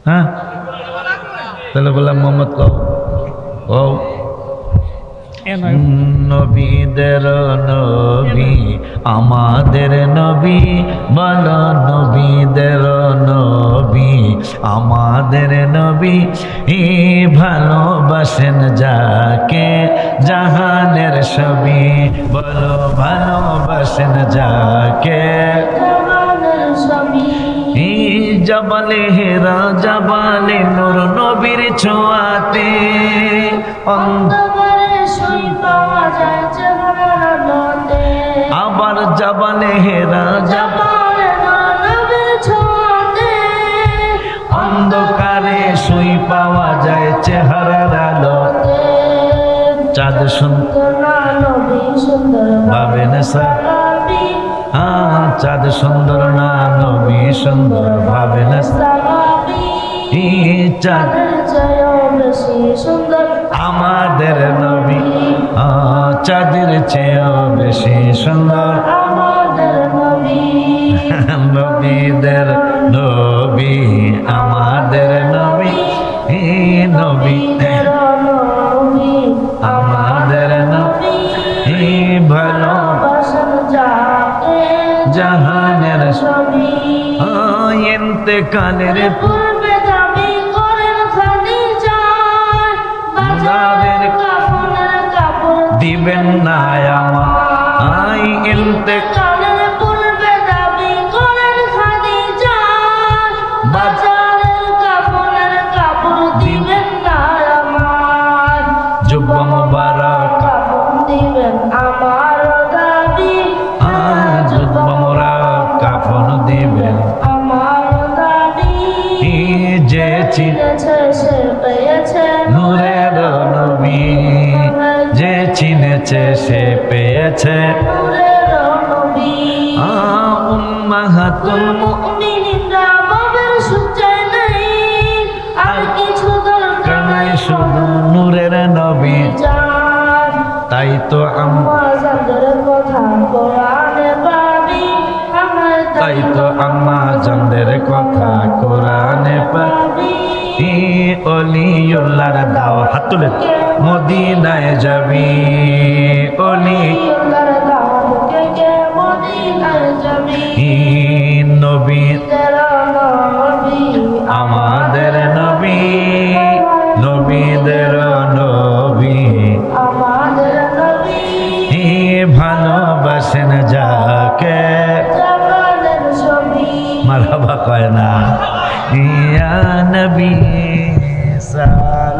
হ্যাঁ তাহলে বললাম মোহাম্মদ কও কও নবীদের নবী আমাদের নবী বলো নবীদের নবী আমাদের নবী ভালোবাসেন যাকে জাহানের ছবি বলো ভালোবাসেন যাকে জবালে হেরা জবালে নূর নবীর ছোঁয়াতে আবার জবালে হেরা জবালে অন্ধকারে শুই পাওয়া যায় চেহারার আলো চাঁদ সুন্দর ভাবেন স্যার চাঁদ সুন্দর না নবী সুন্দর ভাবেন চাঁদ আমাদের নবী চাঁদের চেয়েও বেশি সুন্দর নবীদের নবী আমাদের নবী নবী আমাদের নবী ভালোবাসেন জাহানের ছবি ইন্তেকালের পূর্বে দাবি করেন খাদিজা বাজারের কাফনের কাপড় দিবেন না আমায় ইন্তেকালের পূর্বে দাবি করেন খাদিজা বাজারের কাফনের কাপড় দিবেন না আমায় জুব্বা মুবারক কাফন দিবেন আমার দাবি জুব্বা মুবারক কাফন দিবেন আমার দাবি যে চিনেছে সে পেয়েছে নূরের নবী যে চিনেছে সে পেয়েছে নূরের নবী উম্মাহাতুল মুমিনিনরা বাবের সূর্যে নেই আর কিছু দরকার নাই শুধু নূরের নবী তাই তো আম্মাজানদের কথা কোরআনে পাবি তাই তো আম্মাজানদের কথা কোরআনে পাবি অলিউল্লাহর দাও হাত তুলে মদিনায় যাবি অলিউল্লাহর দাও কে মদিনায় যাবি নবী আমাদের নবী নবীদের নবী আমাদের নবী ভালোবাসেন যাকে জামানের ছবি মারহাবা কয় না ইয়া নবী সালাম